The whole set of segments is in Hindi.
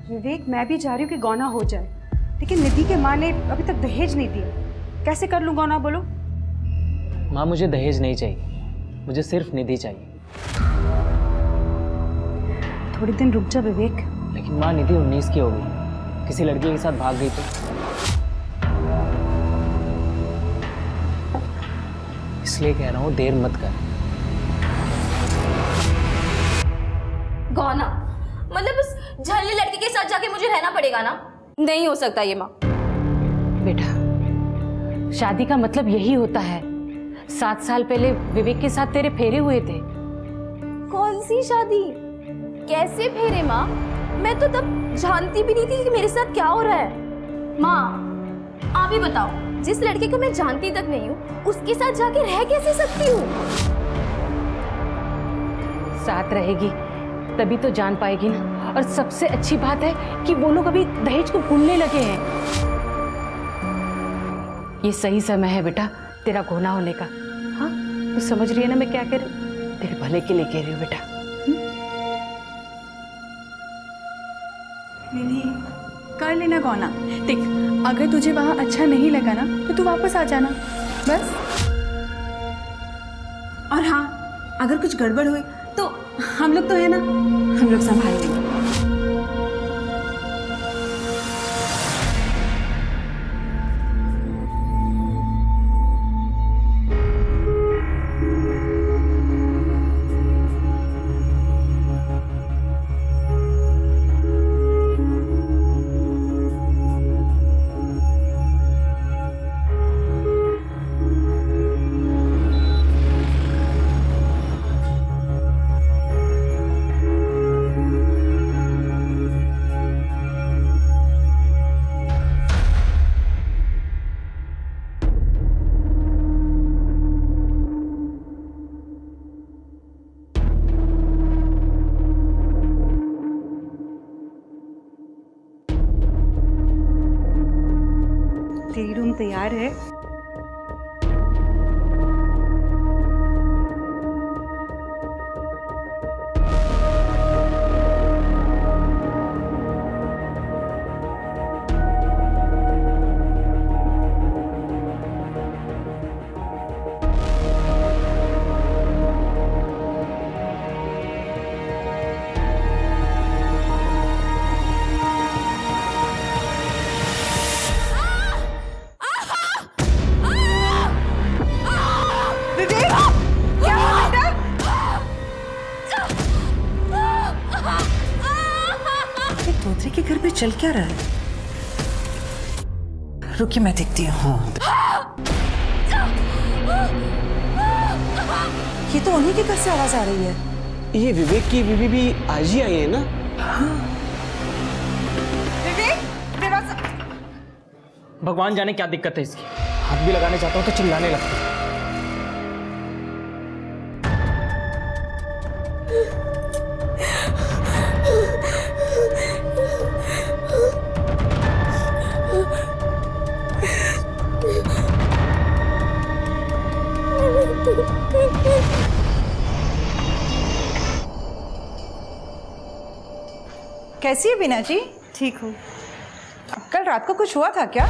विवेक, मैं भी चाह रही हूँ कि गौना हो जाए, लेकिन निधि के माँ ने अभी तक दहेज नहीं दिया। कैसे कर लूँ गौना, बोलो? माँ, मुझे दहेज नहीं चाहिए, मुझे सिर्फ निधि चाहिए। थोड़े दिन रुक जा विवेक। लेकिन माँ, निधि 19 की हो गई, किसी लड़की के साथ भाग गई तो? इसलिए कह रहा हूँ, देर मत कर। गौना मतलब उस झल्ली लड़की के साथ जाके मुझे रहना पड़ेगा ना? नहीं हो सकता ये माँ। बेटा, शादी का मतलब यही होता है। 7 साल पहले विवेक के साथ तेरे फेरे हुए थे। कौन सी शादी? कैसे फेरे माँ? मैं तो तब जानती भी नहीं थी कि मेरे साथ क्या हो रहा है। माँ आप ही बताओ, जिस लड़के को मैं जानती तक नहीं हूँ उसके साथ जाके रह कैसे सकती हूँ? साथ रहेगी तभी तो जान पाएगी ना। और सबसे अच्छी बात है कि वो लोग अभी दहेज को भूलने लगे हैं। ये सही समय है बेटा तेरा घोना होने का। हाँ, तू समझ रही है ना मैं क्या कह रही हूँ? तेरे भले के लिए कह रही हूँ बेटा। निधि, कर लेना गौना। देख, अगर तुझे वहाँ अच्छा नहीं लगा ना तो तू वापस आ जाना, बस। और हाँ, अगर कुछ गड़बड़ हुई तो हम लोग तो है ना, हम लोग संभाल लेंगे। तेरी रूम तैयार है। तोतरे के घर पे चल क्या रहा है? रुकिए मैं देखती हूँ। ये तो उन्हीं के घर से आवाज आ रही है। ये विवेक की बीवी भी आज ही आई है ना? भगवान जाने क्या दिक्कत है इसकी। हाथ भी लगाने जाता हूँ तो चिल्लाने लगती है। कैसी है बीना जी? ठीक हूँ। कल रात को कुछ हुआ था क्या?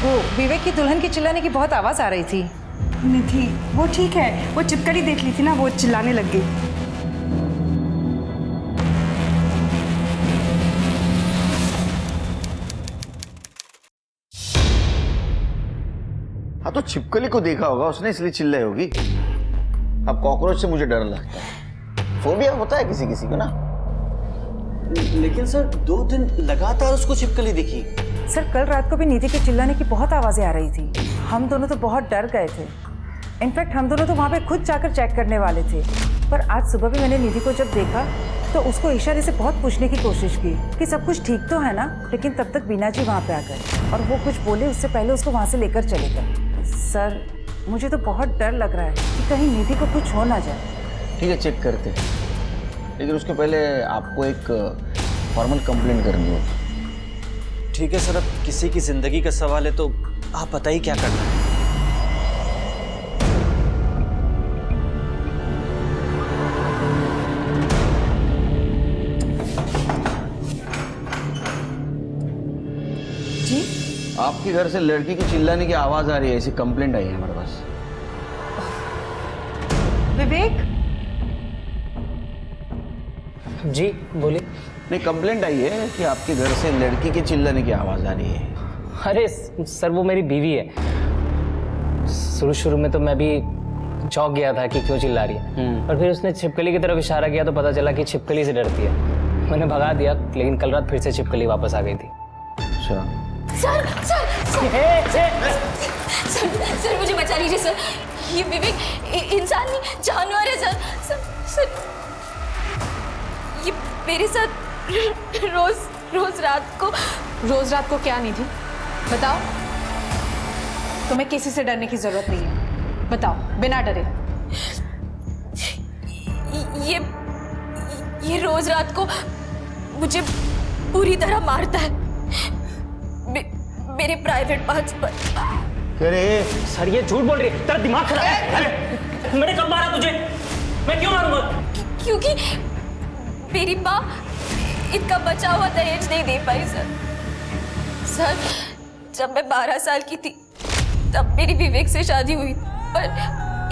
वो विवेक की दुल्हन की चिल्लाने की बहुत आवाज आ रही थी। निधि, वो ठीक है, वो चिपकली देख ली थी ना, वो चिल्लाने लग गई। हाँ तो छिपकली को देखा होगा उसने, इसलिए चिल्लाई होगी। अब कॉकरोच से मुझे डर लगता है, फोबिया होता है किसी किसी को ना। लेकिन सर 2 दिन लगातार उसको छिपकली दिखी। सर कल रात को भी निधि के चिल्लाने की बहुत आवाजें आ रही थी। हम दोनों तो बहुत डर गए थे। इनफैक्ट हम दोनों तो वहाँ पे खुद जाकर चेक करने वाले थे। पर आज सुबह भी मैंने निधि को जब देखा तो उसको इशारे से बहुत पूछने की कोशिश की कि सब कुछ ठीक तो है ना। लेकिन तब तक बीना जी वहाँ पे आ गए और वो कुछ बोले उससे पहले उसको वहाँ से लेकर चले गए। सर मुझे तो बहुत डर लग रहा है कि कहीं निधि को कुछ हो ना जाए। ठीक है, चेक करते हैं, लेकिन उसके पहले आपको एक फॉर्मल कंप्लेंट करनी होगी। ठीक है सर, अब किसी की जिंदगी का सवाल है तो आप बताइए क्या करना है। आपके घर से लड़की की चिल्लाने की आवाज आ रही है, ऐसी कंप्लेंट आई है हमारे पास। विवेक, जी बोलिए। नहीं, कंप्लेंट आई है कि आपके घर से लड़की के चिल्लाने की आवाज आ रही है। अरे सर, वो मेरी बीवी है। शुरू में तो मैं भी चौंक गया था कि क्यों चिल्ला रही है, और फिर उसने छिपकली की तरफ इशारा किया तो पता चला कि छिपकली से डरती है। मैंने भगा दिया, लेकिन कल रात फिर से छिपकली वापस आ गई थी। अच्छा, सर सर सर सर मुझे बचा लीजिए सर। ये विवेक इंसान नहीं, जानवर है सर। सर सर ये मेरे साथ रोज रात को क्या नहीं थी? बताओ। तुम्हें किसी से डरने की जरूरत नहीं है, बताओ बिना डरे। ये रोज रात को मुझे पूरी तरह मारता है मेरे प्राइवेट पार्ट्स पर। अरे सर ये झूठ बोल रही है, तेरा दिमाग खराब है। मैंने कब मारा तुझे? मैं क्यों मारूंगा? क्योंकि मेरी माँ इनका बचा हुआ दहेज नहीं दे पाई सर। जब मैं 12 साल की थी तब मेरी विवेक से शादी हुई, पर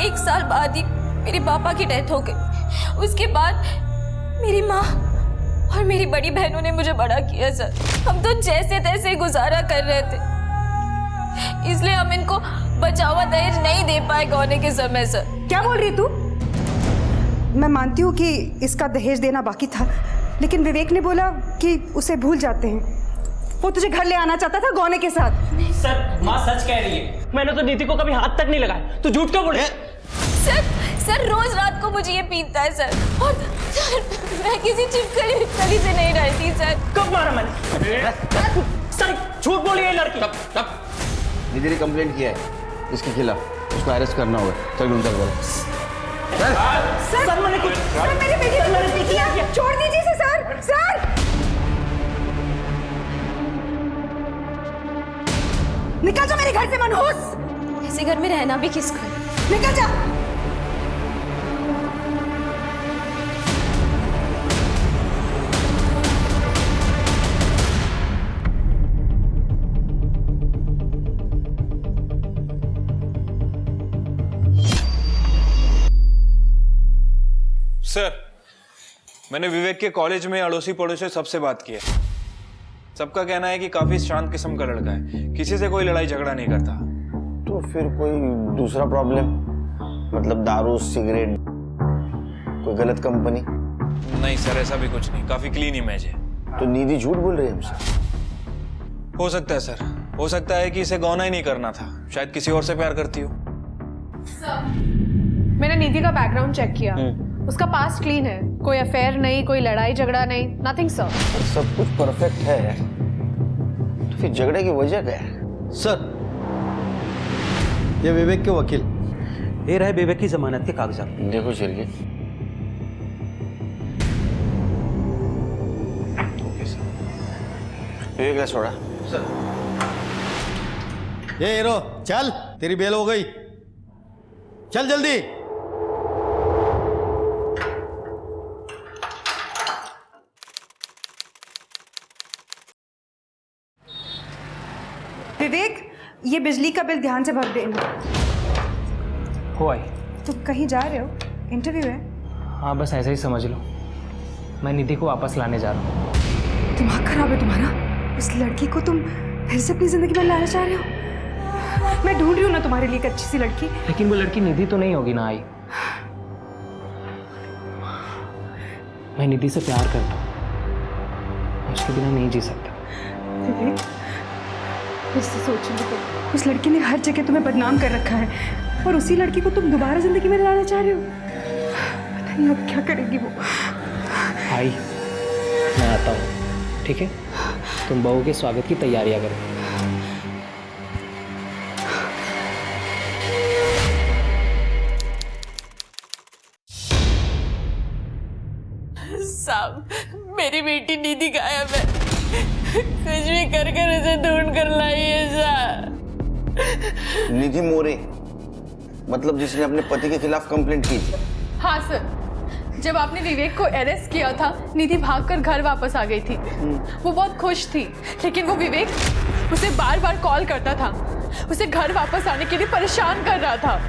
1 साल बाद ही मेरे पापा की डेथ हो गई। उसके बाद मेरी माँ और मेरी बड़ी बहनों ने मुझे बड़ा किया सर। हम तो जैसे तैसे गुजारा कर रहे थे, इसलिए हम इनको बचा हुआ दहेज नहीं दे पाए गौने के समय सर। क्या बोल रही तू? मैं मानती हूँ कि इसका दहेज देना बाकी था, लेकिन विवेक ने बोला कि उसे भूल जाते हैं। वो तुझे घर ले आना चाहता था गौने के साथ। सर माँ सच कह रही है, मैंने तो नीति को कभी हाथ तक नहीं लगाया। तू झूठ क्यों बोल रही है? सर रोज रात को मुझे ये पीता है सर, और सर मैं किसी छिपकली से नहीं डरती सर। कब मारा मैंने? सर झूठ बोली है लड़की। निधि ने कंप्लेंट किया है इसके खिलाफ, उसको अरेस्ट करना होगा। चल ढूंढकर बोलो। सर मैंने कुछ, सर मेरी बेटी को गलती किया, छोड़ दीजिए इसे सर। सर निकल जा मेरे घर से मनहूस। ऐसे घर में रहना भी किसको है? निकल जा। सर, मैंने विवेक के कॉलेज में अड़ोसी पड़ोसी सबसे बात की है। सबका कहना है कि काफी शांत किस्म का लड़का है, किसी से कोई लड़ाई झगड़ा नहीं करता। तो फिर कोई दूसरा प्रॉब्लम, मतलब दारू, सिगरेट, कोई गलत कंपनी? नहीं सर, ऐसा भी कुछ नहीं, काफी क्लीन इमेज है। तो निधि झूठ बोल रही है हमसे? हो सकता है सर, हो सकता है कि इसे गौना ही नहीं करना था, शायद किसी और से प्यार करती हो। मैंने निधि का बैकग्राउंड चेक किया, उसका पास्ट क्लीन है, कोई अफेयर नहीं, कोई लड़ाई झगड़ा नहीं, नथिंग सर। सब कुछ परफेक्ट है, तो फिर झगड़े की वजह क्या है? सर, ये विवेक के वकील, ये रहे विवेक की जमानत के कागजात। देखो चिरके। Okay sir. विवेक ने छोड़ा सर। ये हीरो चल, तेरी बेल हो गई, चल जल्दी। विवेक, ये बिजली का बिल ध्यान से भर देना। हो आई। तुम कहीं जा रहे हो? इंटरव्यू है? हाँ बस ऐसे ही समझ लो, मैं निधि को वापस लाने जा रहा हूँ। दिमाग खराब है तुम्हारा? उस लड़की को तुम फिर से अपनी जिंदगी में लाना चाह रहे हो? मैं ढूंढ रही हूँ ना तुम्हारे लिए एक अच्छी सी लड़की। लेकिन वो लड़की निधि तो नहीं होगी ना आई। मैं निधि से प्यार करता हूँ, उसके बिना नहीं जी सकता। विवेक, फिर से सोचने को, उस लड़की ने हर जगह तुम्हें बदनाम कर रखा है, और उसी लड़की को तुम दोबारा जिंदगी में लाना चाह रहे हो। पता नहीं अब क्या करेगी वो। आई, मैं आता हूँ, ठीक है? तुम बहू के स्वागत की तैयारियां करो। साहब, मेरी बेटी निधि गायब है, कुछ भी कर उसे ढूंढ कर लाइए सर। निधि मोरे, मतलब जिसने अपने पति के खिलाफ कंप्लेंट की थी? हाँ सर, जब आपने विवेक को अरेस्ट किया था, निधि भागकर घर वापस आ गई थी। वो बहुत खुश थी, लेकिन वो विवेक उसे बार बार कॉल करता था, उसे घर वापस आने के लिए परेशान कर रहा था।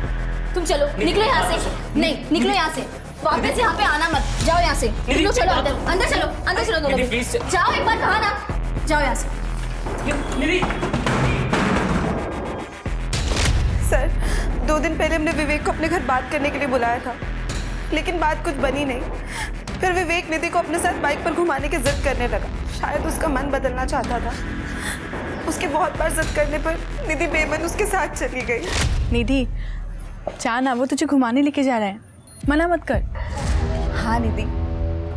तुम चलो, निकलो यहाँ से। नहीं, निकलो यहाँ से। वापस यहाँ पे आना मत। जाओ यहाँ से। निकलो, चलो अंदर। अंदर चलो, अंदर चलो दोनों भी। जाओ, एक बार कहा ना। जाओ यहाँ से। सर, 2 दिन पहले हमने विवेक को अपने घर बात करने के लिए बुलाया था, लेकिन बात कुछ बनी नहीं। फिर विवेक निधि को अपने साथ बाइक पर घुमाने की जिद करने लगा। शायद उसका मन बदलना चाहता था। उसके बहुत बार जिद करने पर निधि बेमन उसके साथ चली गई। निधि, जाना, वो तुझे घुमाने लेके जा रहा है, मना मत कर। हाँ निधि,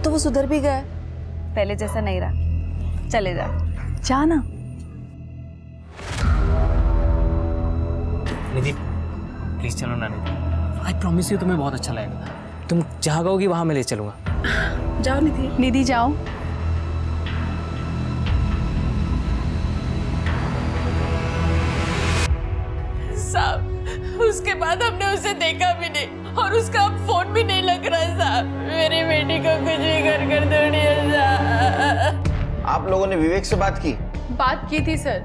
तो वो सुधर भी गया, पहले जैसा नहीं रहा। चले जा। जाना। निधि प्लीज चलो ना निधि, आई प्रॉमिस यू तुम्हें बहुत अच्छा लगेगा। तुम जहाँ कहोगी वहाँ मैं ले चलूँगा। जाओ निधि। निधि जाओ। साहब, उसके बाद हमने उसे देखा भी नहीं और उसका अब फोन भी नहीं लग रहा है साहब। मेरी बेटी को कुछ भी कर दो साहब। आप लोगों ने विवेक से बात की? बात की थी सर।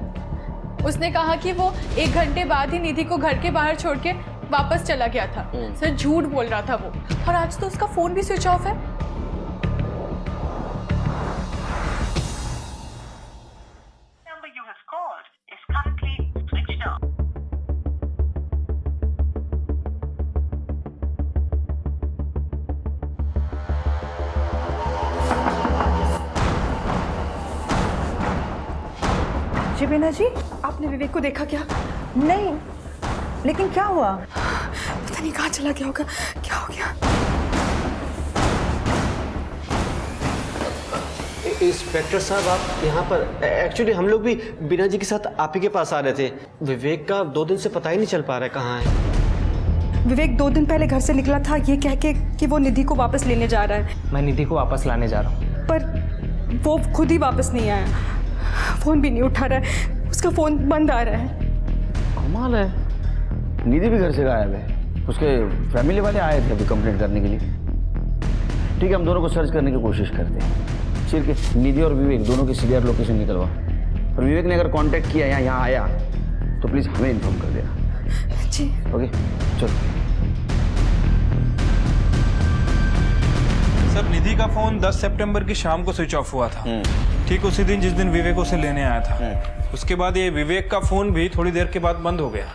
उसने कहा कि वो 1 घंटे बाद ही निधि को घर के बाहर छोड़ के वापस चला गया था। सर झूठ बोल रहा था वो, और आज तो उसका फोन भी स्विच ऑफ है। जी बीना जी, आपने विवेक को देखा क्या? नहीं, लेकिन क्या हुआ? पता नहीं कहाँ चला गया होगा। क्या हो गया? इंस्पेक्टर साहब, आप यहाँ पर? एक्चुअली हम लोग भी बीना जी के साथ आप ही के पास आ रहे थे। विवेक का 2 दिन से पता ही नहीं चल पा रहा है कहाँ है। विवेक 2 दिन पहले घर से निकला था ये कह के कि वो निधि को वापस लेने जा रहा है, मैं निधि को वापस लाने जा रहा हूँ। पर वो खुद ही वापस नहीं आया। फोन भी नहीं उठा रहा है, उसका फोन बंद आ रहा है। कमाल है, निधि भी घर से गायब है। उसके फैमिली वाले आए थे अभी कंप्लेंट करने के लिए। ठीक है, हम दोनों को सर्च करने की कोशिश करते हैं। सिर्फ निधि और विवेक दोनों की सीरियर लोकेशन निकलवा, और विवेक ने अगर कांटेक्ट किया या यहाँ आया तो प्लीज़ हमें इन्फॉर्म कर देना। जी ओके, चलो। सर, निधि का फोन 10 सितंबर की शाम को स्विच ऑफ हुआ था, ठीक उसी दिन जिस दिन विवेक उसे लेने आया था। उसके बाद ये विवेक का फोन भी थोड़ी देर के बाद बंद हो गया।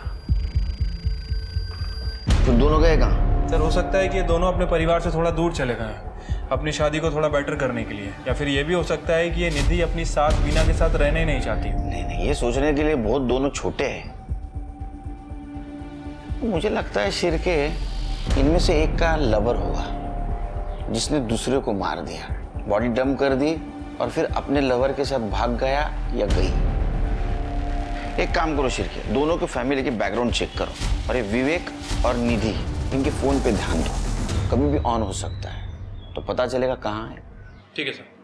तो दोनों गए कहाँ? सर, हो सकता है कि ये दोनों अपने परिवार से थोड़ा दूर चले गए, अपनी शादी को थोड़ा बेटर करने के लिए, या फिर ये भी हो सकता है कि ये निधि अपनी सास बीना के साथ रहने ही नहीं चाहती। नहीं, ये सोचने के लिए बहुत दोनों छोटे हैं। मुझे लगता है शिरके इनमें से एक का लवर होगा जिसने दूसरे को मार दिया, बॉडी डंप कर दी और फिर अपने लवर के साथ भाग गया या गई। एक काम करो शिरके, दोनों के फैमिली के बैकग्राउंड चेक करो, और ये विवेक और निधि इनके फोन पे ध्यान दो, कभी भी ऑन हो सकता है, तो पता चलेगा कहाँ है। ठीक है सर।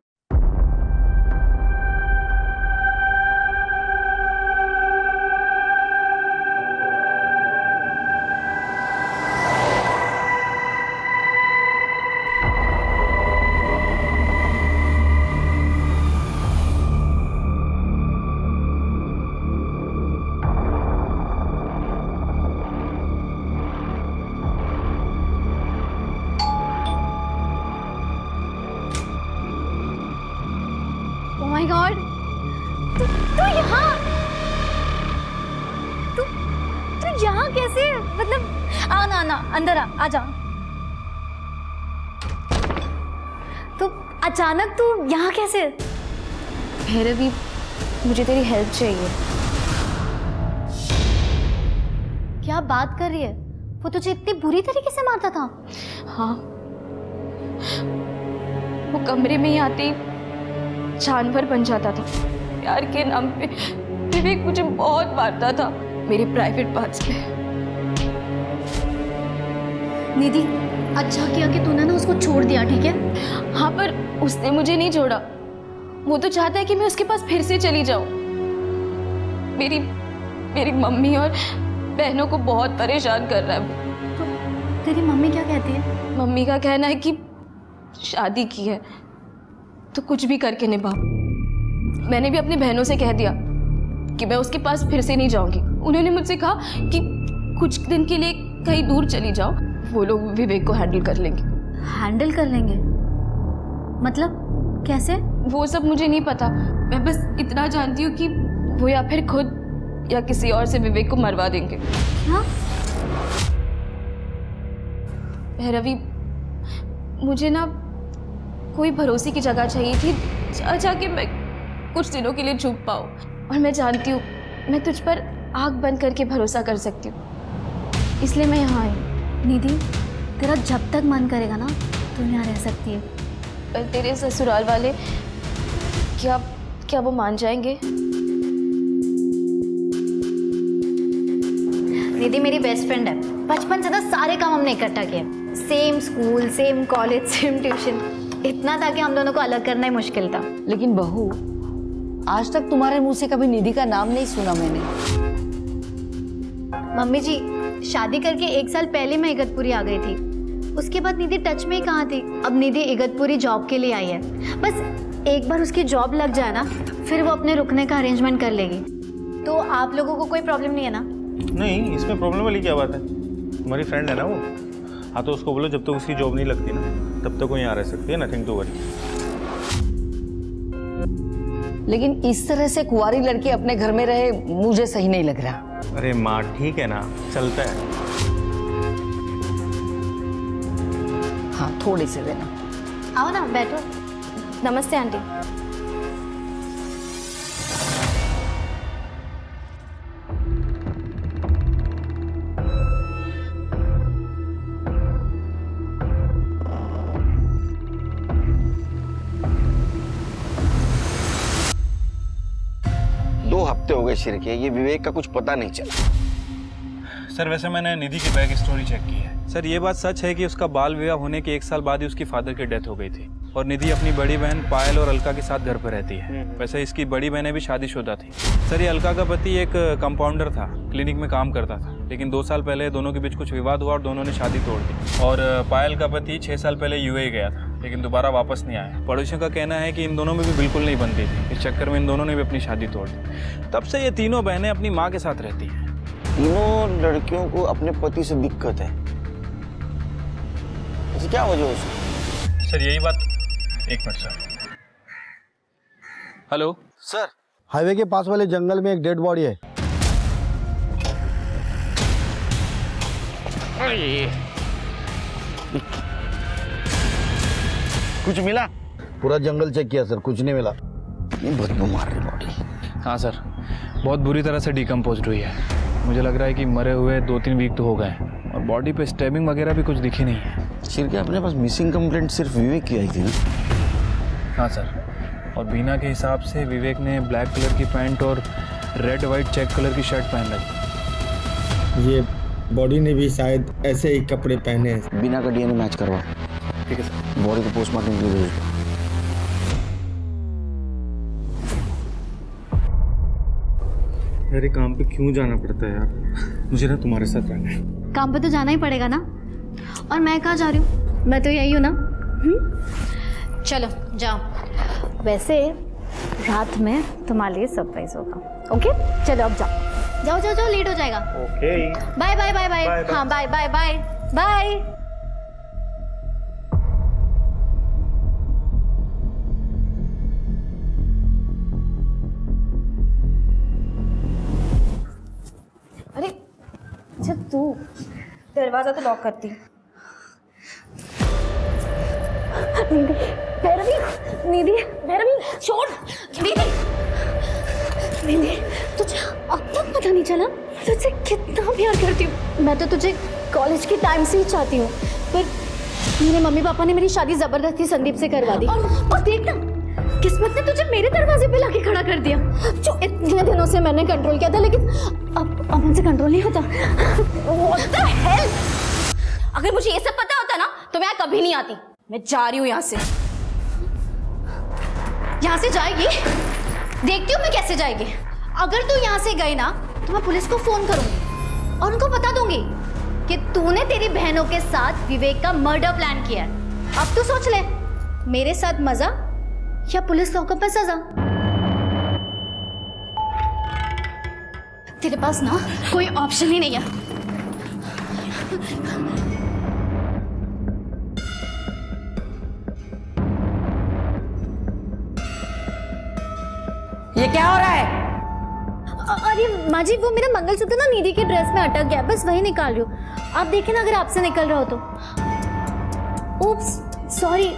Oh my God! तू यहाँ? तू यहाँ कैसे? मतलब आना अंदर आ जा। तो अचानक तू यहाँ कैसे? भैरवी, मुझे तेरी हेल्प चाहिए। क्या बात कर रही है? वो तुझे इतनी बुरी तरीके से मारता था? हाँ, वो कमरे में ही आते ही जानवर बन जाता था। प्यार के नाम पे विवेक मुझे बहुत मारता था, मेरे प्राइवेट पार्ट्स पे। निधि, अच्छा किया कि तूने ना उसको छोड़ दिया, ठीक है? हाँ, पर उसने मुझे नहीं छोड़ा। वो तो चाहता है कि मैं उसके पास फिर से चली जाऊं। मेरी मम्मी और बहनों को बहुत परेशान कर रहा है वो। तो तेरी मम्मी क्या कहती है? मम्मी का कहना है कि शादी की है तो कुछ भी करके निभा। मैंने भी अपनी बहनों से कह दिया कि मैं उसके पास फिर से नहीं जाऊंगी। उन्होंने मुझसे कहा कि कुछ दिन के लिए कहीं दूर चली जाओ, वो लोग विवेक को हैंडल कर लेंगे। हैंडल कर लेंगे मतलब कैसे? वो सब मुझे नहीं पता, मैं बस इतना जानती हूँ कि वो या फिर खुद या किसी और से विवेक को मरवा देंगे। क्या? भैरवी, मुझे ना कोई भरोसे की जगह चाहिए थी जाके मैं कुछ दिनों के लिए छुप पाऊँ। और मैं जानती हूँ मैं तुझ पर आँख बंद करके भरोसा कर सकती हूँ, इसलिए मैं यहाँ आई। निधि, तेरा जब तक मन करेगा ना तू यहाँ रह सकती है। पर तेरे ससुराल वाले क्या वो मान जाएंगे? निधि मेरी बेस्ट फ्रेंड है, बचपन से ना सारे काम हमने इकट्ठा किए। Same school, same college, same tuition. इतना था कि हम दोनों को अलग करना ही मुश्किल था। लेकिन बहू, आज तक तुम्हारे मुंह से कभी निधि का नाम नहीं सुना मैंने। मम्मी जी, शादी करके 1 साल पहले मैं इगतपुरी आ गई थी। उसके बाद निधि टच में ही कहाँ थी। अब निधि इगतपुरी जॉब के लिए आई है। बस एक बार उसकी जॉब लग जाए ना, फिर वो अपने रुकने का अरेंजमेंट कर लेगी। तो आप लोगों को कोई प्रॉब्लम नहीं है ना? नहीं, इसमें प्रॉब्लम वाली क्या बात है? हमारी फ्रेंड है ना वो। हाँ, तो उसको बोलो जब तक उसकी जॉब नहीं लगती ना तब तक वो यहाँ रह सकती है। Nothing to worry. लेकिन इस तरह से कुंवारी लड़की अपने घर में रहे मुझे सही नहीं लग रहा। अरे माँ, ठीक है ना, चलता है। हाँ, थोड़ी से देना। आओ ना, बैठो। नमस्ते आंटी। हफ्ते हो गए शिर के, ये विवेक का कुछ पता नहीं चला। सर वैसे मैंने निधि की बैक स्टोरी चेक की है। सर ये बात सच है कि उसका बाल विवाह होने के 1 साल बाद ही उसकी फादर की डेथ हो गई थी और निधि अपनी बड़ी बहन पायल और अलका के साथ घर पर रहती है। वैसे इसकी बड़ी बहनें भी शादीशुदा थी। सर ये अलका का पति एक कंपाउंडर था, क्लिनिक में काम करता था, लेकिन 2 साल पहले दोनों के बीच कुछ विवाद हुआ और दोनों ने शादी तोड़ दी। और पायल का पति 6 साल पहले यूएई गया था, लेकिन दोबारा वापस नहीं आया। पड़ोसियों का कहना है कि इन दोनों में भी बिल्कुल नहीं बनती थी। इस चक्कर में इन दोनों ने भी अपनी शादी तोड़ दी। तब से ये तीनों बहनें अपनी माँ के साथ रहती हैं। तीनों लड़कियों को अपने पति से दिक्कत है, ऐसी क्या वजह है उसकी? सर यही बात, एक minute sir. Hello sir, highway के पास वाले जंगल में एक डेड बॉडी है। कुछ मिला? पूरा जंगल चेक किया सर, कुछ नहीं मिला। बदबू मार रही बॉडी। हाँ सर, बहुत बुरी तरह से डिकम्पोज हुई है। मुझे लग रहा है कि मरे हुए 2-3 वीक तो हो गए और बॉडी पे स्टैबिंग वगैरह भी कुछ दिखी नहीं है। शिर के अपने पास मिसिंग कंप्लेंट सिर्फ विवेक की आई थी ना? हाँ सर, और बीना के हिसाब से विवेक ने ब्लैक कलर की पैंट और रेड वाइट चेक कलर की शर्ट पहन रखी। ये बॉडी ने भी शायद ऐसे ही कपड़े पहने हैं। बीना का डीएनए मैच करवा। ठीक है सर। बॉडी को पोस्टमार्टम के लिए भेज दो। यार काम पे क्यों जाना पड़ता है यार? मुझे ना तुम्हारे साथ रहना है। काम पे तो जाना ही पड़ेगा ना। और मैं कहाँ जा रही हूँ? मैं तो यही हूँ ना। चलो जाओ। वैसे रात में तुम्हारे लिए सरप्राइज होगा। ओके चलो अब जाओ जाओ जाओ जाओ, लेट हो जाएगा। Okay, bye bye bye bye. हाँ बाय बाय बाय बाय। अरे जब तू दरवाजा तो लॉक करती। भैरवी, निधि, भैरवी छोड़। निधि, निधि, तुझे अब तक पता नहीं चला तुझसे कितना प्यार करती हूँ। मैं तो तुझे कॉलेज के टाइम से ही चाहती हूँ, पर मेरे मम्मी पापा ने मेरी शादी जबरदस्ती संदीप से करवा दी। और देख ना, किस्मत ने तुझे मेरे दरवाजे पे लाके खड़ा कर दिया। जो इतने दिनों से मैंने कंट्रोल किया था, लेकिन अब मुझसे कंट्रोल नहीं होता। What the hell? अगर मुझे ये सब पता होता ना तो मैं यहाँ कभी नहीं आती। मैं जा रही हूँ यहाँ से। यहाँ से जाएगी? देखती हूँ मैं कैसे जाएगी। अगर तू यहाँ से गई ना तो मैं पुलिस को फोन करूंगी और उनको बता दूंगी कि तूने तेरी बहनों के साथ विवेक का मर्डर प्लान किया है। अब तू सोच ले, मेरे साथ मजा या पुलिस लॉकअप पे सजा। तेरे पास ना कोई ऑप्शन ही नहीं है। ये क्या हो रहा है? अरे माँ जी, वो मेरा मंगलसूत्र ना निधि की ड्रेस में अटक गया, बस वही निकाल रही हूँ। आप देखें ना अगर आपसे निकल रहा हो तो। Oops, sorry.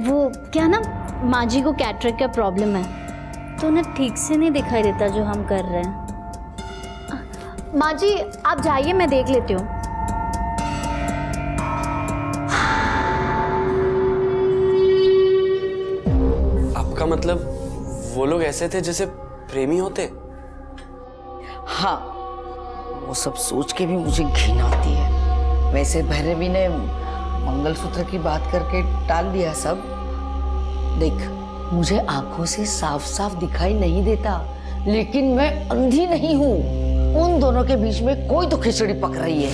वो क्या ना, माँ जी को कैटरेक्ट का प्रॉब्लम है, तो उन्हें ठीक से नहीं दिखाई देता जो हम कर रहे हैं। माँ जी आप जाइए, मैं देख लेती हूँ। आपका मतलब वो लोग ऐसे थे जैसे प्रेमी होते? हाँ, वो सब सोच के भी मुझे घिन आती है। वैसे भैरवी ने मंगलसूत्र की बात करके टाल दिया सब। देख, मुझे आंखों से साफ साफ दिखाई नहीं देता, लेकिन मैं अंधी नहीं हूँ। उन दोनों के बीच में कोई तो खिचड़ी पक रही है।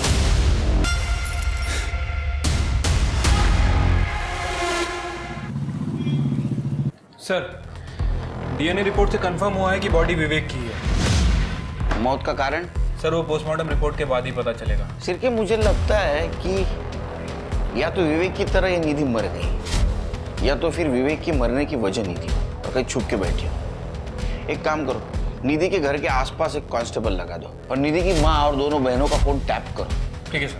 सर, डीएनए रिपोर्ट से कंफर्म हुआ है कि बॉडी विवेक की है। मौत का कारण? सर, वो पोस्टमार्टम रिपोर्ट के बाद ही पता चलेगा। सिर्फ मुझे लगता है कि या तो विवेक की तरह ये निधि मर गई, या तो फिर विवेक की मरने की वजह नहीं थी और कहीं छुप के बैठी हो। एक काम करो, निधि के घर के आसपास एक कांस्टेबल लगा दो और निधि की माँ और दोनों बहनों का फोन टैप करो। ठीक है सर।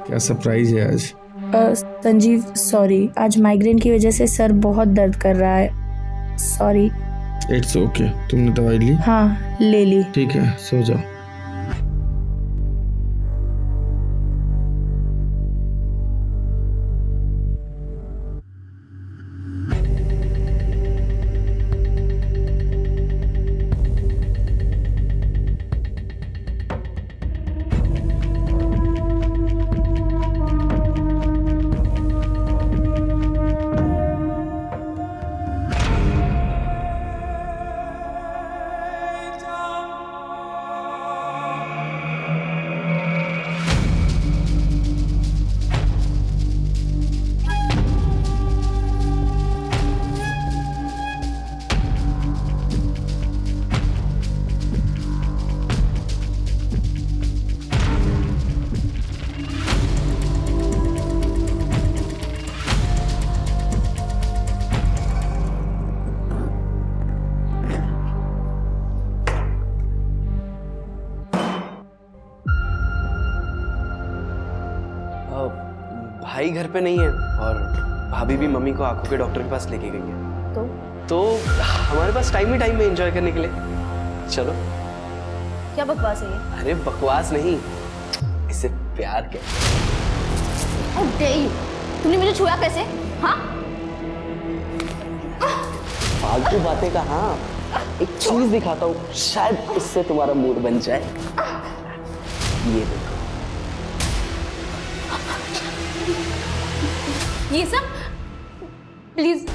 क्या सरप्राइज है आज? संजीव सॉरी, आज माइग्रेन की वजह से सर बहुत दर्द कर रहा है। सॉरी। It's okay. तुमने दवाई ली? हाँ, ले ली। ठीक है, सो जाओ। भाई घर पे नहीं है और भाभी भी मम्मी को आंखों के डॉक्टर के पास लेके गई है। तो हमारे पास टाइम ही टाइम में एंजॉय करने के लिए। चलो। क्या बकवास है ये? अरे बकवास नहीं, इसे प्यार कहते। How dare you? तुमने मुझे छुआ कैसे? हाँ? फालतू बातें का। हाँ, एक चीज दिखाता हूँ, शायद इससे तुम्हारा मूड बन जाए। ये देखो। ये सब? प्लीज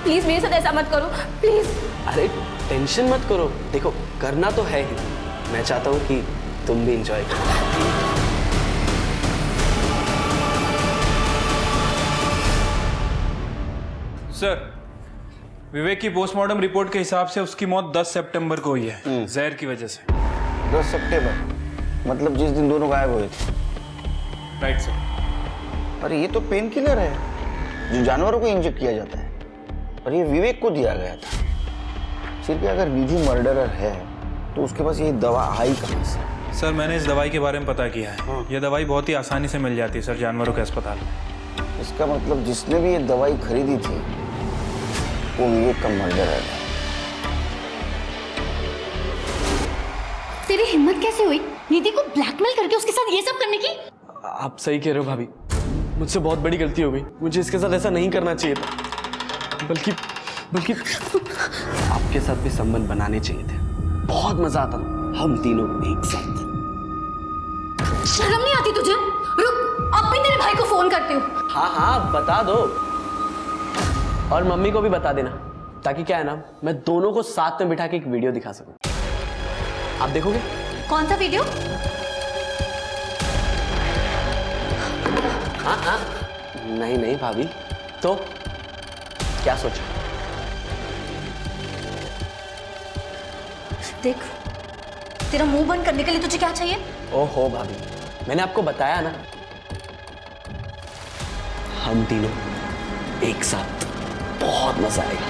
प्लीज मेरे साथ ऐसा मत करो, प्लीज। अरे टेंशन मत करो, देखो करना तो है ही। मैं चाहता हूँ कि तुम भी एंजॉय करो। सर, विवेक की पोस्टमार्टम रिपोर्ट के हिसाब से उसकी मौत 10 सितंबर को हुई है, जहर की वजह से। 10 सितंबर मतलब जिस दिन दोनों गायब हुए थे। Right sir. पर ये तो पेन किलर है जो जानवरों को इंजेक्ट किया जाता है, और ये विवेक को दिया गया था। सिर्फ अगर निधि मर्डरर है तो उसके पास ये दवा आई कहाँ से? सर, मैंने इस दवाई के बारे में पता किया है। ये दवाई बहुत ही आसानी से मिल जाती है सर, जानवरों के अस्पताल में। इसका मतलब जिसने भी ये दवाई खरीदी थी वो विवेक का मर्डरर है। तेरी हिम्मत कैसे हुई निधि को ब्लैकमेल करके उसके साथ ये सब करने की? आप सही कह रहे हो भाभी, मुझसे बहुत बड़ी गलती हो गई। मुझे इसके साथ ऐसा नहीं करना चाहिए था, बल्कि आपके साथ भी संबंध बनाने चाहिए थे। बहुत मजा आता हम तीनों एक साथ। शर्म नहीं आती तुझे? रुक, अब भी तेरे भाई को फोन करती हूँ। हाँ हाँ बता दो, और मम्मी को भी बता देना, ताकि क्या है ना, मैं दोनों को साथ में बिठा के एक वीडियो दिखा सकूं। आप देखोगे? कौन सा वीडियो? हाँ हाँ, नहीं नहीं भाभी, तो क्या सोचा? देख, तेरा मुंह बंद करने के लिए तुझे क्या चाहिए? ओहो भाभी, मैंने आपको बताया ना, हम तीनों एक साथ बहुत मजा आएगा।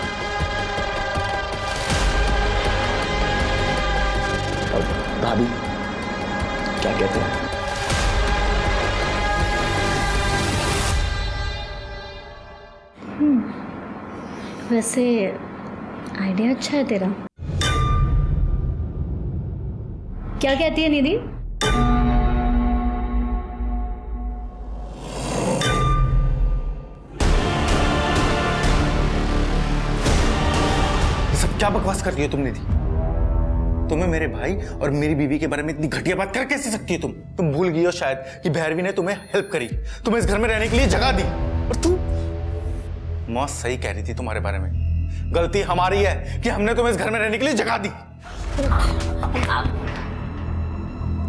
और भाभी क्या कहते हैं? वैसे आइडिया अच्छा है तेरा। क्या कहती है निधि? सब क्या बकवास कर रही हो तुम निधि? तुम्हें मेरे भाई और मेरी बीवी के बारे में इतनी घटिया बात कर कैसे सकती है तुम भूल गई हो शायद कि भैरवी ने तुम्हें हेल्प करी, तुम्हें इस घर में रहने के लिए जगह दी। और तू मौत सही कह रही थी तुम्हारे बारे में। गलती हमारी है कि हमने तुम्हें इस घर में रहने के लिए जगह दी।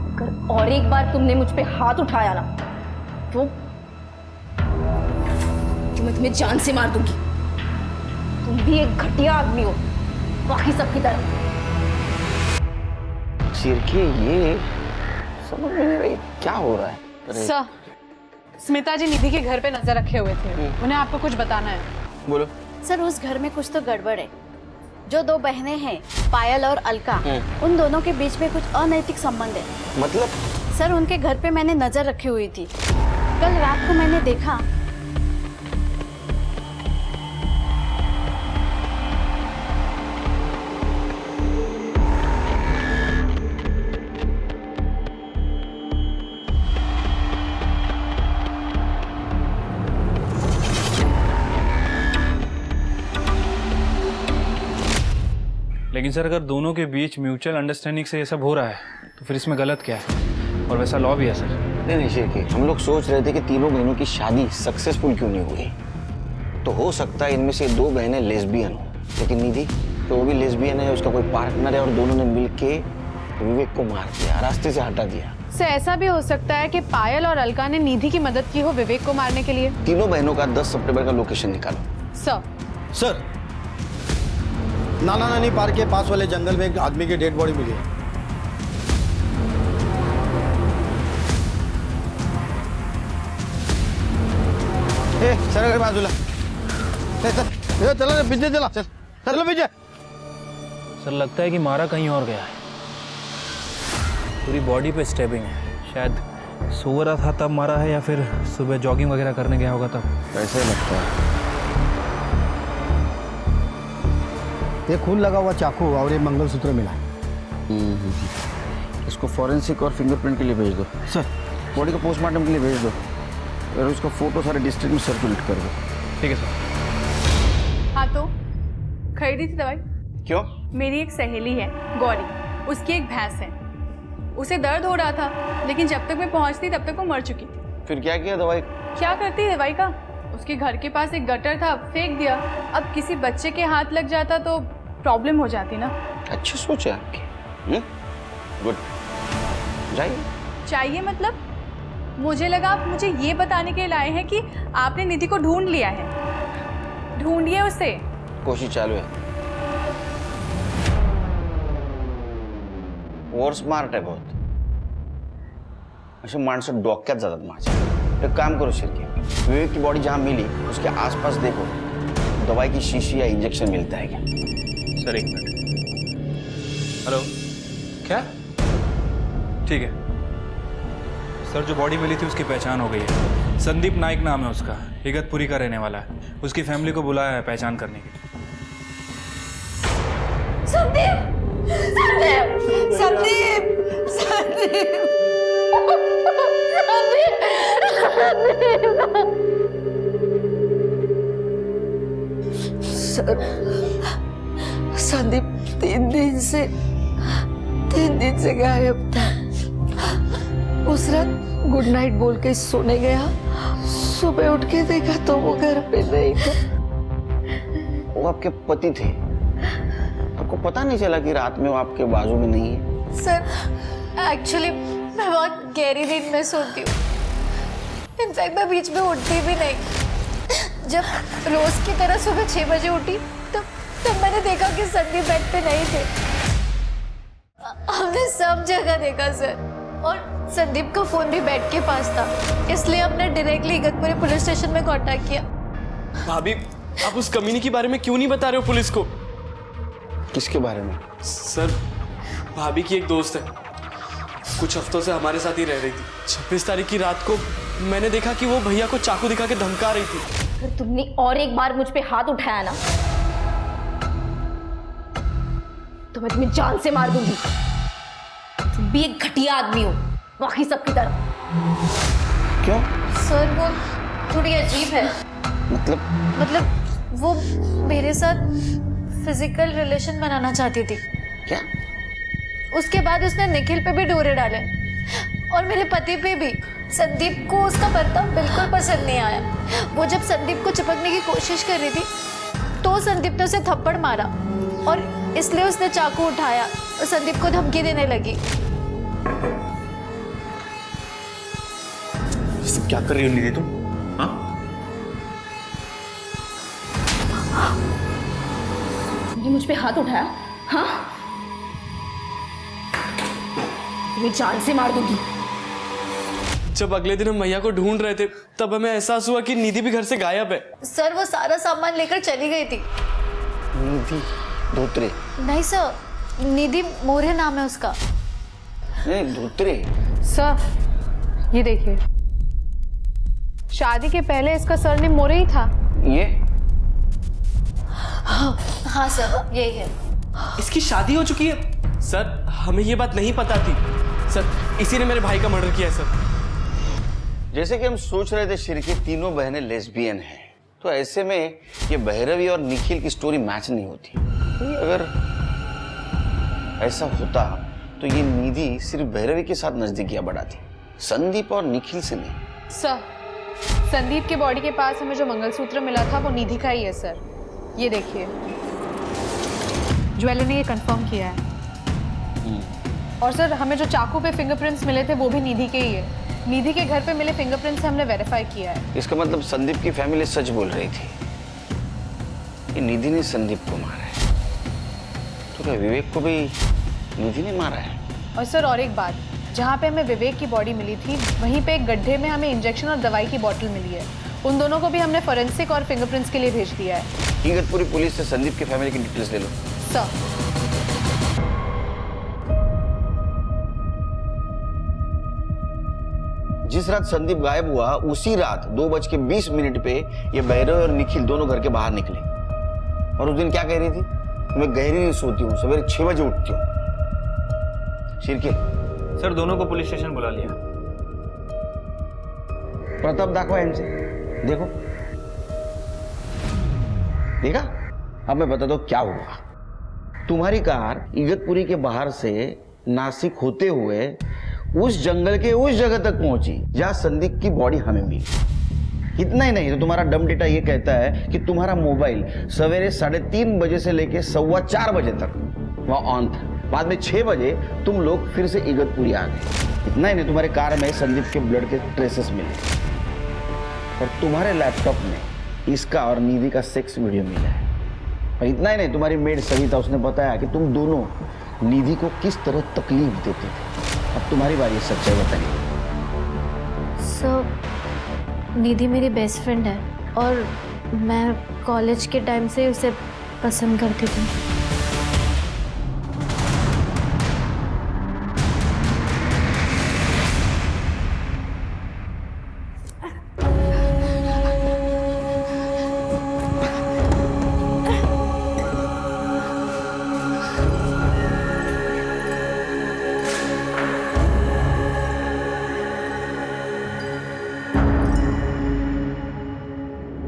अगर और एक बार तुमने मुझ पे हाथ उठाया ना तो मैं तुम्हें जान से मार दूंगी। तुम भी एक घटिया आदमी हो बाकी सबकी तरह। चिरके ये समझ में नहीं रही क्या हो रहा है। सर, स्मिता जी निधि के घर पे नजर रखे हुए थे, उन्हें आपको कुछ बताना है। बोलो। सर, उस घर में कुछ तो गड़बड़ है। जो दो बहनें हैं, पायल और अलका, उन दोनों के बीच में कुछ अनैतिक संबंध है। मतलब? सर, उनके घर पे मैंने नजर रखी हुई थी। कल रात को मैंने देखा। लेकिन सर अगर दोनों के बीच म्यूचुअल अंडरस्टैंडिंग से ये सब हो रहा है तो फिर इसमें गलत क्या है? और वैसा लॉ भी है सर। नहीं शिरके, हम लोग सोच रहे थे कि तीनों बहनों की शादी सक्सेसफुल क्यों नहीं हुई। तो हो सकता है इनमें से दो बहनें लेस्बियन हो, लेकिन निधि तो वो भी लेस्बियन है, उसका कोई पार्टनर है और दोनों ने मिलके विवेक को मार दिया, रास्ते से हटा दिया। सर, ऐसा भी हो सकता है कि पायल और अलका ने निधि की मदद की हो विवेक को मारने के लिए। तीनों बहनों का 10 सितंबर का लोकेशन निकालो। सर, नाना नानी पार्क के पास वाले जंगल में एक आदमी की डेड बॉडी मिली है। सर अगर बाजूला चला पीछे चला चलो पीछे। सर लगता है कि मारा कहीं और गया है। पूरी बॉडी पे स्टेबिंग है, शायद सो रहा था तब मारा है या फिर सुबह जॉगिंग वगैरह करने गया होगा तब। ऐसे लगता है। ये खून लगा हुआ चाकू और ये मंगलसूत्र मिला है। इसको फॉरेंसिक और फिंगरप्रिंट के लिए भेज दो सर। बॉडी को पोस्टमार्टम के लिए भेज दो और उसका फोटो सारे डिस्ट्रिक्ट में सर्कुलेट कर दो। ठीक है सर। हाँ, तो खरीदी थी दवाई। क्यों? मेरी एक सहेली है गौरी, उसकी एक भैंस है। उसे दर्द हो रहा था, लेकिन जब तक मैं पहुंचती तब तक वो मर चुकी थी। फिर क्या किया दवाई? क्या करती दवाई का? उसके घर के पास एक गटर था, फेंक दिया। अब किसी बच्चे के हाथ लग जाता तो प्रॉब्लम हो जाती ना। अच्छी सोच है आपकी। गुड, जाइए। चाहिए मतलब? मुझे लगा आप मुझे ये बताने के लिए लाए हैं कि आपने निधि को ढूंढ लिया है। ढूंढिए उसे। कोशिश चालू है। और स्मार्ट है बहुत। असे माणसं डोक्यात जातात माझ्या। एक काम करो शिरके, विवेक की बॉडी जहाँ मिली उसके आसपास देखो दवाई की शीशी या इंजेक्शन मिलता है क्या। सर एक मिनट। हेलो, क्या? ठीक है सर, जो बॉडी मिली थी उसकी पहचान हो गई है। संदीप नाइक नाम है उसका, इगतपुरी का रहने वाला है। उसकी फैमिली को बुलाया है पहचान करने के लिए। संदीप! संदीप! संदीप! सर, संदीप 3 दिन से गायब था। उस रात गुड नाइट बोल के सोने गया, सुबह उठ के देखा तो वो घर पे नहीं था। वो आपके पति थे, आपको पता नहीं चला कि रात में वो आपके बाजू में नहीं है? सर, एक्चुअली मैं बहुत गहरी नींद में सोती हूँ। इनफैक्ट मैं बीच में उठती भी नहीं। जब रोज की तरह सुबह 6 बजे उठी तब मैंने देखा कि संदीप बेड पे नहीं थे। हमने सब जगह देखा सर, और संदीप का फोन भी बेड के पास था, इसलिए हमने डायरेक्टली इगतपुरी पुलिस स्टेशन में कांटेक्ट किया। भाभी, आप उस कमीने के बारे में क्यों नहीं बता रहे हो पुलिस को? किसके बारे में? सर, भाभी की एक दोस्त है, कुछ हफ्तों से हमारे साथ ही रह रही थी। 26 तारीख की रात को मैंने देखा कि वो भैया को चाकू दिखा के धमका रही थी। अगर तुमने और एक बार मुझ पे हाथ उठाया ना तो मैं तुम्हें जान से मार दूंगी। तुम भी एक घटिया आदमी हो, बाकी सबकी तरह। क्यों? सर वो थोड़ी अजीब है। मतलब वो मेरे साथ फिजिकल रिलेशन बनाना चाहती थी। क्या? उसके बाद उसने निखिल पे भी डोरे डाले और मेरे पति पे भी। संदीप को उसका बर्ताव बिल्कुल पसंद नहीं आया। वो जब संदीप को चिपकने की कोशिश कर रही थी तो संदीप ने उसे थप्पड़ मारा और इसलिए उसने चाकू उठाया और संदीप को धमकी देने लगी। ये सब क्या कर रही हो निधि तुम? हाँ? तुमने मुझ पे हाथ उठाया? हाँ? तुम्हें जान से मार दूंगी। जब अगले दिन हम भैया को ढूंढ रहे थे तब हमें एहसास हुआ कि निधि भी घर से गायब है। सर वो सारा सामान लेकर चली गई थी। निधि धोत्रे? नहीं सर, निधि मोरे नाम है उसका। नहीं, धोत्रे। सर ये देखिए, शादी के पहले इसका सरनेम मोरे ही था। ये? हाँ सर यही है। इसकी शादी हो चुकी है? सर हमें ये बात नहीं पता थी। सर इसी ने मेरे भाई का मर्डर किया है सर। जैसे कि हम सोच रहे थे शिरके तीनों बहनें लेस्बियन हैं, तो ऐसे में ये भैरवी और निखिल की स्टोरी मैच नहीं होती। तो अगर ऐसा होता तो ये निधि सिर्फ भैरवी के साथ नजदीकियां बढ़ाती, संदीप और निखिल से नहीं। सर संदीप के बॉडी के पास हमें जो मंगलसूत्र मिला था वो निधि का ही है सर। ये देखिए, ज्वेलर ने ये कंफर्म किया है। और सर हमें जो चाकू पे फिंगरप्रिंट्स मिले थे वो भी निधि के ही है। निधि के घर पे मिले फिंगरप्रिंट्स से हमने वेरीफाई किया है। इसका मतलब संदीप की फैमिली सच बोल रही थी कि निधि ने संदीप को मारा है। तो क्या विवेक को भी निधि ने मारा है? और सर और एक बात, जहाँ पे हमें विवेक की बॉडी मिली थी वहीं पे एक गड्ढे में हमें इंजेक्शन और दवाई की बोतल मिली है। उन दोनों को भी हमने फोरेंसिक और फिंगरप्रिंट्स के लिए भेज दिया है। इगतपुरी पुलिस से संदीप की फैमिली की डिटेल्स ले लो। सर जिस रात संदीप गायब हुआ उसी रात 2:20 पे ये भैरव और निखिल दोनों घर के बाहर निकले। और उस दिन क्या कह रही थी? मैं गहरी नहीं सोती हूँ, सवेरे 6 बजे उठती हूँ। शिरके सर दोनों को पुलिस स्टेशन बुला लिया। प्रताप दाखवा इनसे, देखो। देखा? अब मैं बता दो क्या हुआ। तुम्हारी कार इगतपुरी के बाहर से नासिक होते हुए उस जंगल के उस जगह तक पहुंची जहां संदीप की बॉडी हमें मिली। इतना ही नहीं तो तुम्हारा डम डेटा ये कहता है कि तुम्हारा मोबाइल सवेरे 3:30 बजे से लेके 4:15 बजे तक वहां ऑन था। बाद में 6 बजे तुम लोग फिर से इगतपुरी आ गए। इतना ही नहीं, तुम्हारे कार में संदीप के ब्लड के ट्रेसेस मिले और तुम्हारे लैपटॉप में इसका और निधि का सेक्स वीडियो मिला है। और इतना ही नहीं, तुम्हारी मेड सविता, उसने बताया कि तुम दोनों निधि को किस तरह तकलीफ देते थे। अब तुम्हारी बारी, सच्चाई बताइए। सर निधि मेरी बेस्ट फ्रेंड है और मैं कॉलेज के टाइम से उसे पसंद करती थी।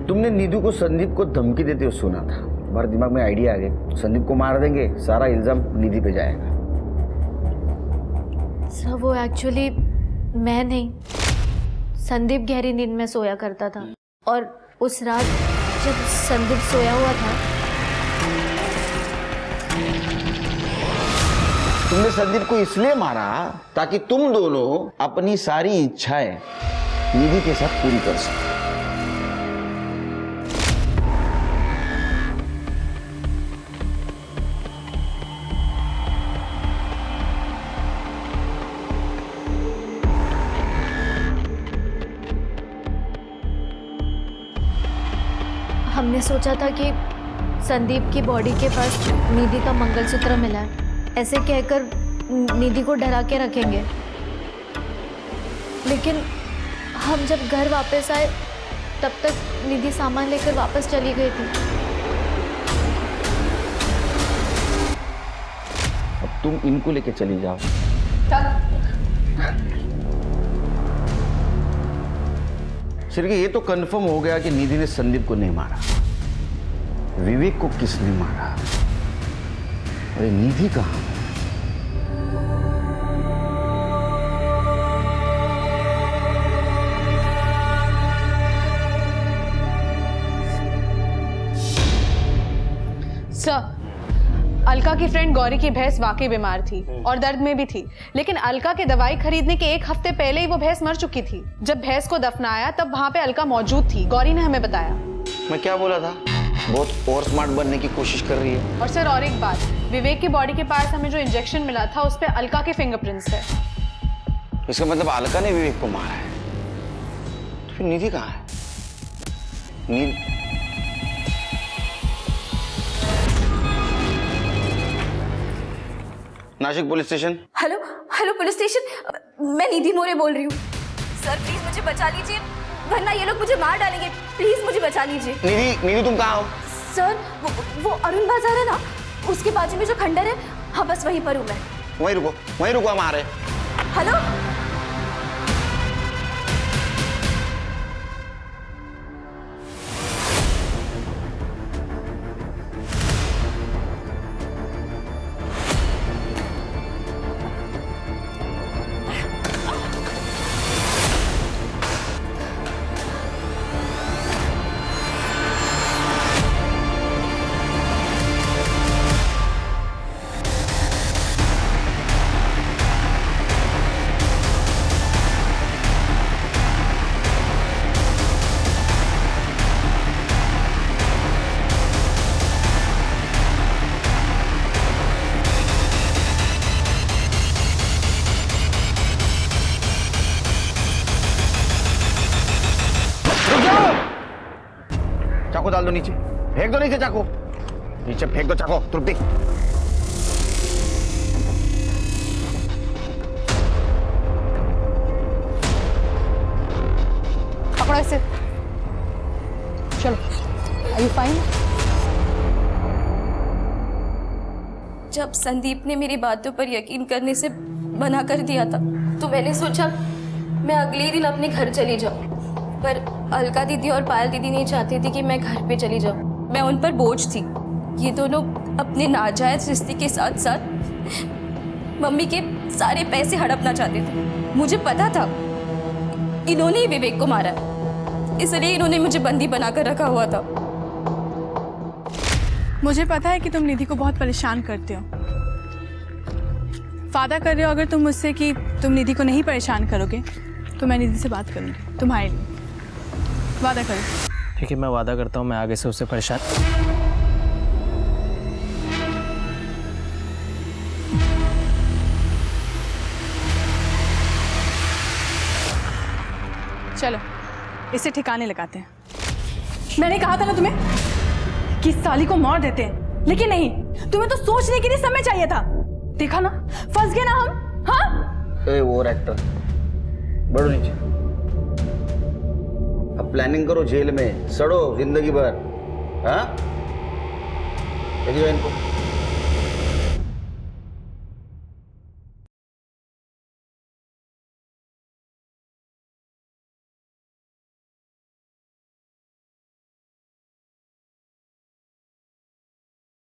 तुमने नीधु को संदीप को धमकी देते हुए सुना था। हमारे दिमाग में आइडिया आ गया, संदीप को मार देंगे, सारा इल्जाम निधि पे जाएगा। सर वो एक्चुअली मैं नहीं, संदीप गहरी नींद में सोया करता था और उस रात जब संदीप सोया हुआ था तुमने संदीप को इसलिए मारा ताकि तुम दोनों अपनी सारी इच्छाएं निधि के साथ पूरी कर सको। हमने सोचा था कि संदीप की बॉडी के पास निधि का मंगलसूत्र मिला है, ऐसे कहकर निधि को डरा के रखेंगे। लेकिन हम जब घर वापस आए तब तक निधि सामान लेकर वापस चली गई थी। अब तुम इनको लेके चली जाओ। सिर्फ ये तो कंफर्म हो गया कि निधि ने संदीप को नहीं मारा। विवेक को किसने मारा? अरे निधि कहाँ? सर, अलका की फ्रेंड गौरी की भैंस वाकई बीमार थी और दर्द में भी थी, लेकिन अलका के दवाई खरीदने के 1 हफ्ते पहले ही वो भैंस मर चुकी थी। जब भैंस को दफनाया तब वहां पे अलका मौजूद थी, गौरी ने हमें बताया। मैं क्या बोला था? बहुत और स्मार्ट बनने की कोशिश कर रही है। और सर और एक बात, विवेक की बॉडी के पास हमें जो इंजेक्शन मिला था उस पे अलका के फिंगरप्रिंट्स है। इसका मतलब अलका ने विवेक को मारा है। तो फिर निधि कहाँ है? Nashik police station. Hello hello police station, मैं निधि मोरे बोल रही हूँ। सर प्लीज मुझे बचा लीजिए, वरना ये लोग मुझे मार डालेंगे। प्लीज मुझे बचा लीजिए। निधि तुम कहाँ हो? सर वो अरुण बाजार है ना, उसके बाजू में जो खंडर है, हाँ बस वहीं पर हूँ मैं। वहीं रुको हम आ रहे हैं। हेलो चाकू डाल दो नीचे, फेंक दो नीचे चाकू, नीचे फेंक दो चाकू। तृप्ति पकड़ो इसे, चलो। Are you fine? जब संदीप ने मेरी बातों पर यकीन करने से मना कर दिया था तो मैंने सोचा मैं अगले दिन अपने घर चली जाऊं, पर अलका दीदी और पायल दीदी नहीं चाहती थी कि मैं घर पे चली जाऊं। मैं उन पर बोझ थी। ये दोनों अपने नाजायज रिश्ते के साथ साथ मम्मी के सारे पैसे हड़पना चाहते थे। मुझे पता था इन्होंने ही विवेक को मारा, इसलिए इन्होंने मुझे बंदी बनाकर रखा हुआ था। मुझे पता है कि तुम निधि को बहुत परेशान करते हो। वादा कर रहे हो अगर तुम मुझसे कि तुम निधि को नहीं परेशान करोगे तो मैं निधि से बात करूंगी तुम्हारे लिए। वादा करो। ठीक है, मैं वादा करता हूँ मैं आगे से उससे परेशान। चलो इसे ठिकाने लगाते हैं। मैंने कहा था ना तुम्हें कि इस साली को मार देते हैं, लेकिन नहीं, तुम्हें तो सोचने के लिए समय चाहिए था। देखा ना, फंस गए ना हम। हाँ ए वो एक्टर, बढ़ो नीचे। अब प्लानिंग करो जेल में सड़ो जिंदगी भर। हाँ, देखिए इनको।